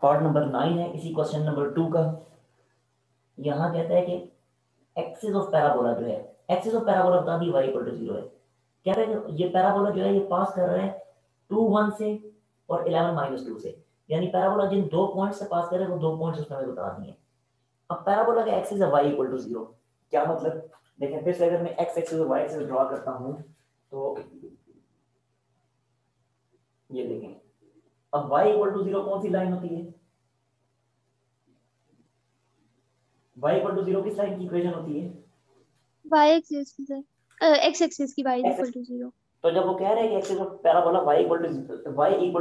Part number 9 है इसी question number 2 का। यहाँ कहता है कि एक्सिस ऑफ पैराबोला जो है, एक्सिस ऑफ पैराबोला बता दी y इक्वल टू 0 है। कहता है कि ये पैराबोला जो है ये पास कर रहा है 2 1 से और 11 माइनस 2 से, यानी पैराबोला जिन दो पॉइंट से पास कर रहे हैं वो दो पॉइंट्स उसमें हमें बता दिए। अब पैराबोला का एक्सिस है y इक्वल टू 0। क्या मतलब, देखें फिर से अगर मैं x एक्सिस और y एक्सिस ड्रॉ करता हूँ तो ये देखें, अब y इक्वल टू 0 कौन सी लाइन होती है, y इक्वल टू 0 किस लाइन की इक्वेशन होती है, y एक्सिस x एक्सिस की y x। Equal to 0। तो जब वो कह रहे हैं कि axis of parabola y equal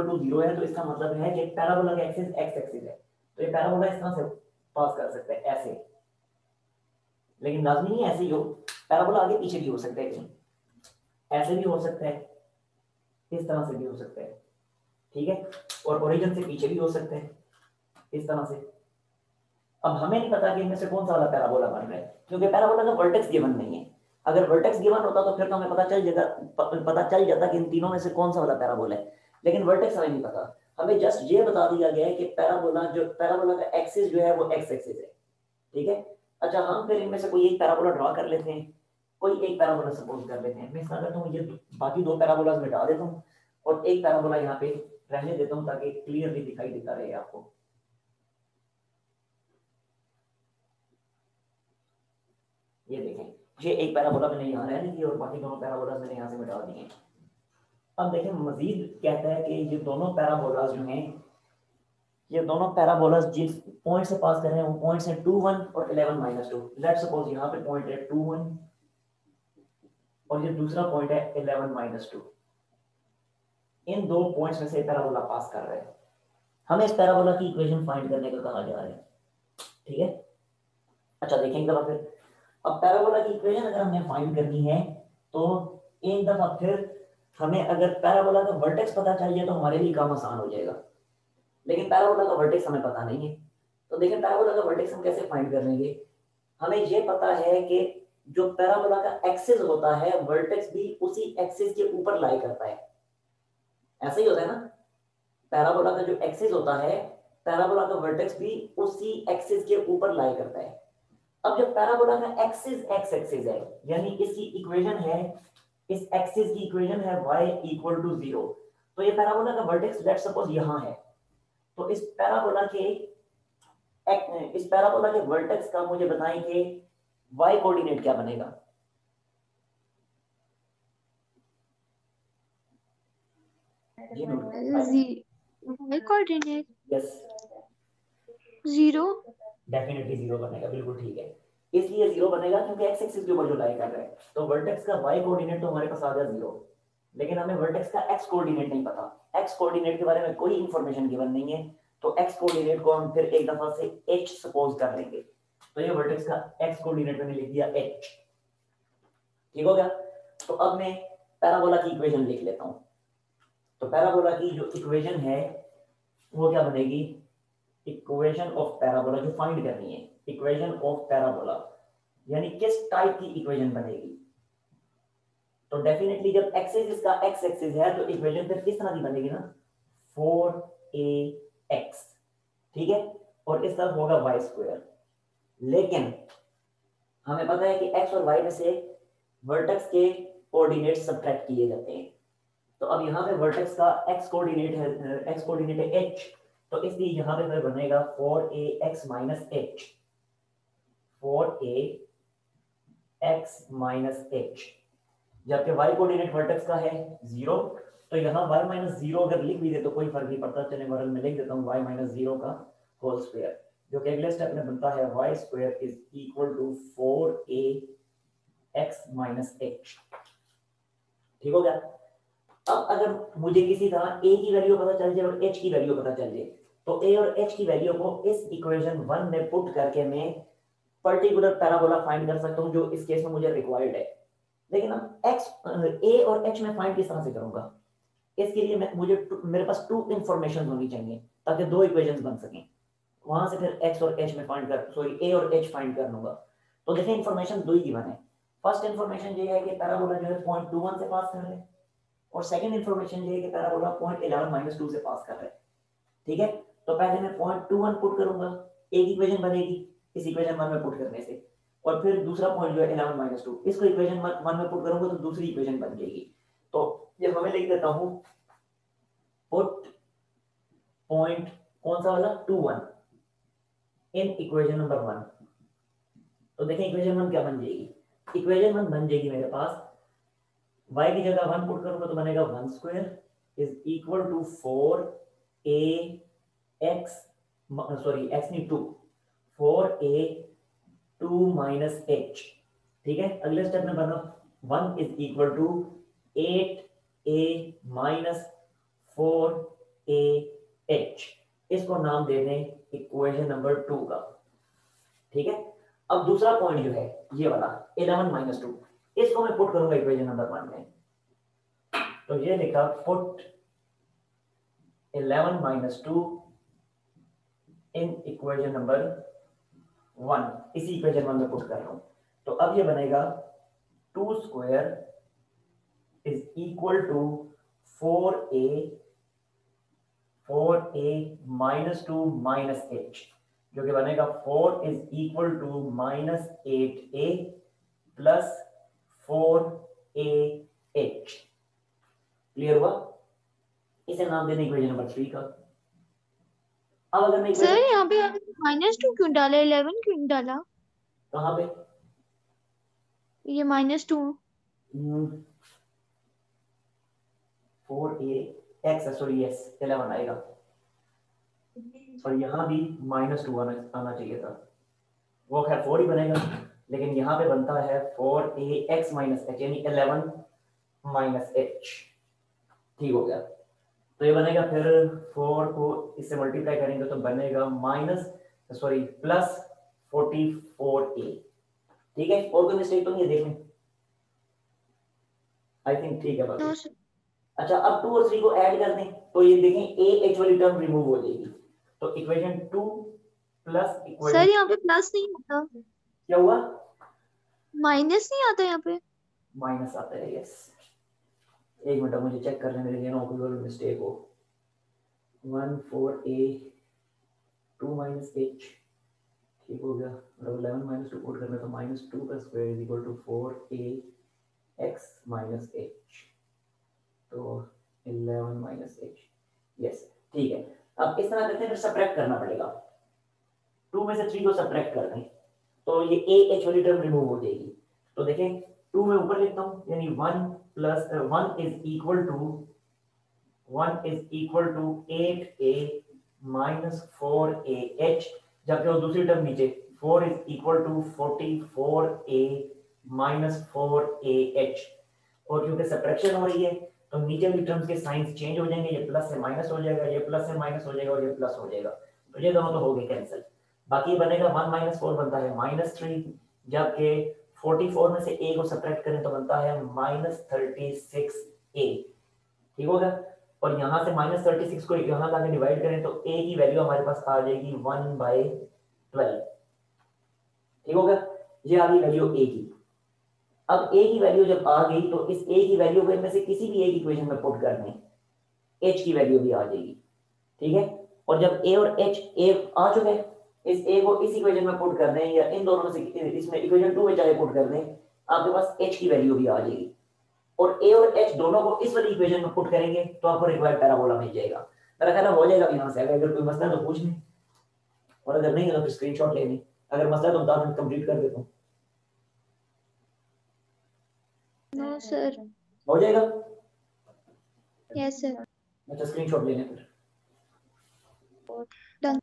to 0 है तो इसका मतलब है कि पैराबोला का एक्सिस x एक्सिस है, तो ये पैराबोला इस तरह से पास कर सकते हैं ऐसे, लेकिन लाजमी नहीं ऐसे ही हो, पैराबोला आगे पीछे भी हो सकता है, कहीं ऐसे भी हो सकता है, इस तरह से भी हो सकता है, ठीक है, और ओरिजिन से पीछे भी हो सकते हैं इस तरह से। अब हमें नहीं पता कि इनमें से कौन सा वाला पैराबोला बन रहा है, क्योंकि पैराबोला का वर्टेक्स गिवन नहीं है। अगर वर्टेक्स गिवन होता तो फिर तो हमें पता चल जाता कि इन तीनों में से कौन सा वाला पैराबोला है, लेकिन वर्टेक्स हमें नहीं पता। हमें जस्ट ये बता दिया गया है कि पैराबोला का एक्सिस जो है वो एक्स एक्सिस है, ठीक है। अच्छा, हम फिर इनमें से कोई एक पैराबोला ड्रॉ कर लेते हैं, कोई एक पैराबोला सपोज कर लेते हैं। मैं इसका करता हूँ, ये बाकी दो पैराबोला मिटा देता हूँ और एक पैराबोला यहाँ पे रहने देता हूँ ताकि क्लियरली दिखाई देता रहे आपको। ये देखें, ये एक पैराबोला मैंने यहाँ रहने दी और बाकी दोनों पैराबोला मैंने यहाँ से मिटा दिए। अब देखें मजीद कहता है कि ये दोनों पैराबोलास जो हैं, ये दोनों पैराबोलास जिस पॉइंट से पास कर रहे हैं वो पॉइंट्स हैं 2 1 और 11 माइनस 2। लेट्स सपोज यहाँ पे पॉइंट है 2 1 और ये दूसरा पॉइंट है 11 माइनस 2। इन दो पॉइंट्स में से पैराबोला पास कर रहे हैं, हमें इस पैराबोला की इक्वेशन फाइंड करने का कहा जा रहा है, ठीक है। अच्छा देखें एक दफा फिर, अब पैराबोला की इक्वेशन अगर हमें फाइंड करनी है तो एक दफा फिर हमें अगर पैराबोला का वर्टेक्स पता चल जाए तो हमारे लिए काम आसान हो जाएगा, लेकिन पैराबोला का वर्टेक्स हमें पता नहीं है। तो देखें पैराबोला का वर्टेक्स हम कैसे फाइंड कर लेंगे। हमें ये पता है कि जो पैराबोला का एक्सिस होता है वर्टेक्स भी उसी एक्सिस के ऊपर लाई करता है, ऐसा ही होता है ना। पैराबोला का जो एक्सिस होता है, पैराबोला का वर्टेक्स भी उसी एक्सिस के ऊपर लाई करता है। अब जब पैराबोला का एक्सिस एक्स एक्सिस है, यानी इसकी इक्वेशन है, इस एक्सिस की इक्वेशन है y इक्वल टू 0, तो ये पैराबोला का वर्टेक्स लेट्स सपोज यहाँ है, तो इस पैराबोला के वर्टेक्स का मुझे बताएं कि y कोऑर्डिनेट क्या बनेगा। जी y कोऑर्डिनेट यस, 0। डेफिनेटली 0 बनेगा, बिल्कुल ठीक है। इसलिए 0 बनेगा क्योंकि एक्स एक्सिस के ऊपर जो लाई कर रहा है, तो वर्टेक्स का y कोऑर्डिनेट तो हमारे पास आ गया 0, लेकिन हमें वर्टेक्स का x कोऑर्डिनेट नहीं पता। x कोऑर्डिनेट के बारे में कोई इंफॉर्मेशन गिवन नहीं है, तो x कोऑर्डिनेट को हम फिर एक दफा से h सपोज कर लेंगे, तो ये वर्टेक्स का x कोऑर्डिनेट मैंने लिख दिया h, ठीक हो गया। तो अब मैं पैराबोला की इक्वेशन लिख लेता हूं। तो पैराबोला की जो इक्वेशन है वो क्या बनेगी, इक्वेशन ऑफ पैराबोला जो फाइंड करनी है, इक्वेशन ऑफ पैराबोला यानी किस टाइप की इक्वेशन बनेगी। तो डेफिनेटली जब एक्सिस इसका एक्स एक्सिस है तो इक्वेशन फिर किस तरह की बनेगी ना, 4ax, ठीक है, और इस तरफ होगा वाई स्क्वायर। लेकिन हमें पता है कि x और y में से वर्टेक्स के कोऑर्डिनेट सब्ट्रैक्ट किए जाते हैं, तो अब यहाँ पे वर्टेक्स का x कोऑर्डिनेट है h, तो इसलिए यहाँ पे फिर बनेगा 4ax minus h, 4ax minus h, जबकि y कोऑर्डिनेट वर्टेक्स का है 0, तो यहाँ y माइनस 0 अगर लिख भी दे तो कोई फर्क नहीं पड़ता, चलिए मॉडल में लिख देता हूँ y माइनस 0 का होल स्क्वायर, जो कि अगले स्टेप में बनता है y square is equal to 4ax minus h, ठीक हो गया। अब अगर मुझे किसी तरह a की वैल्यू पता चल जाए और h की वैल्यू पता चल जाए, तो a और h की वैल्यू को इस इक्वेशन 1 में पुट करके मैं पर्टिकुलर पैराबोला फाइंड कर सकता हूँ जो इस केस में मुझे रिक्वायर्ड है। लेकिन अब a और h में फाइंड किस तरह से करूंगा, इसके लिए मेरे पास टू इंफॉर्मेशन होनी चाहिए ताकि दो इक्वेशंस बन सकें, वहां से फिर x और h में फाइंड कर सॉरी a और h फाइंड कर लूंगा। तो देखिए इंफॉर्मेशन दो ही गिवन है। फर्स्ट इंफॉर्मेशन ये है कि पैराबोला जो है पॉइंट 21 से पास कर रहे हैं, और सेकंड इंफॉर्मेशन ये है कि पैराबोला पॉइंट 11 माइनस 2 से पास कर रहे हैं, ठीक है। तो पहले मैं 0.21 पुट करूंगा, एक इक्वेशन बनेगी इस इक्वेशन 1 में पुट करने से, और फिर दूसरा पॉइंट जो है 11 - 2 इसको इक्वेशन 1 में पुट करूंगा तो दूसरी इक्वेशन बन जाएगी। तो ये मैं लिख देता हूं पुट पॉइंट कौन सा वाला 21 इन इक्वेशन नंबर 1। तो देखें इक्वेशन 1 क्या बन जाएगी, इक्वेशन 1 बन जाएगी मेरे पास y की जगह 1 पुट करूंगा तो बनेगा 1 square is equal to 4a x sorry x नहीं 2 4a 2 माइनस h। ठीक है, अगले स्टेप में बना 1 is equal to 8a minus 4ah, इसको नाम दे दें इक्वेशन नंबर 2 का। ठीक है, अब दूसरा पॉइंट जो है ये वाला 11 - 2 इसको मैं पुट करूंगा इक्वेशन नंबर 1 में। तो ये लिखा पुट 11 - 2 इन इक्वेशन नंबर 1, इसी इक्वेशन 1 में पुट कर रहा हूं। तो अब ये बनेगा 2 square is equal to 4a minus 2 minus h, जो कि बनेगा 4 is equal to minus 8a plus 4ah। Clear हुआ? इसे नाम देने इक्वेशन नंबर 3 का। अब अगर मैं सर यहाँ पे -2 क्यों डाला, 11 क्यों नहीं डाला? कहां पे ये -2 4a x सॉरी यस 11 आएगा, और यहाँ भी -2 आना चाहिए था, वो खैर 4 ही बनेगा, लेकिन यहाँ पे बनता है 4ax माइनस h यानी 11 माइनस h। ठीक हो गया, तो ये बनेगा फिर 4 को इससे मल्टीप्लाई करेंगे तो बनेगा प्लस 44a। ठीक है, और कोई मिस्टेक तो नहीं है, देख लें, आई थिंक ठीक है बाकी। No sir. अच्छा, अब 2 और 3 को ऐड कर दें तो ये देखें a h वाली टर्म रिमूव हो जाएगी, तो इक्वेशन 2 प्लस इक्वेशन सर यहाँ पे प्लस नहीं आता, क्या हुआ, माइनस नहीं आता यहाँ पे। माइनस आता है, यस। एक मिनट मुझे चेक कर लेने दीजिए ना, कोई मिस्टेक हो। 14a 2 माइनस h, ठीक हो गया, और 11 - 2 पुट करना तो -2 का square is equal to 4ax minus h, तो 11 माइनस h, यस ठीक है। अब इस तरह करते हैं, फिर सब्ट्रैक्ट करना पड़ेगा, 2 में से 3 को सब्ट्रैक्ट कर दें तो ये a h वाली टर्म रिमूव हो जाएगी। तो देखें 2 में ऊपर लिखता हूं, यानी 1 is equal to 8a minus 4ah, जबकि वो दूसरी टर्म नीचे 4 is equal to 44a minus 4ah, और क्योंकि सब्ट्रैक्शन हो रही है तो नीचे वाली टर्म्स के साइंस चेंज हो जाएंगे, ये प्लस से माइनस हो जाएगा, ये प्लस से माइनस हो जाएगा, और ये प्लस हो जाएगा, तो ये दोनों तो हो गए कैंसिल। बाकी बनेगा 1 - 4 बनता है -3, जबकि 44 में से a को सब्ट्रैक्ट करें तो बनता है -36a। ठीक होगा, और यहाँ से -36 को यहाँ लाके डिवाइड करें तो a की वैल्यू हमारे पास आ जाएगी 1/12। ठीक होगा, ये आ गई वैल्यू a की। अब a की वैल्यू जब आ गई तो इस a की वैल्यू को इनमें से किसी भी एक इक्वेशन में पुट कर दें, h की वैल्यू भी आ जाएगी। ठीक है, और जब a और h a आ चुके हैं, इस a को इस इक्वेशन में पुट कर दें या इन दोनों में से इसमें इक्वेशन 2 में चाहे पुट कर दें, आपके पास h की वैल्यू भी आ जाएगी, और a और h दोनों को इस वाली इक्वेशन में पुट करेंगे तो आपको रिक्वायर्ड पैराबोला मिल जाएगा। मेरा ख्याल हो जाएगा यहाँ से, अगर कोई मसला है तो पूछ लें, और अगर नहीं है तो फिर स्क्रीनशॉट ले लें, अगर मसला है तो 10 मिनट कंप्लीट कर देता हूँ। No sir. हो जाएगा, यस सर। अच्छा स्क्रीनशॉट ले लें फिर। डन।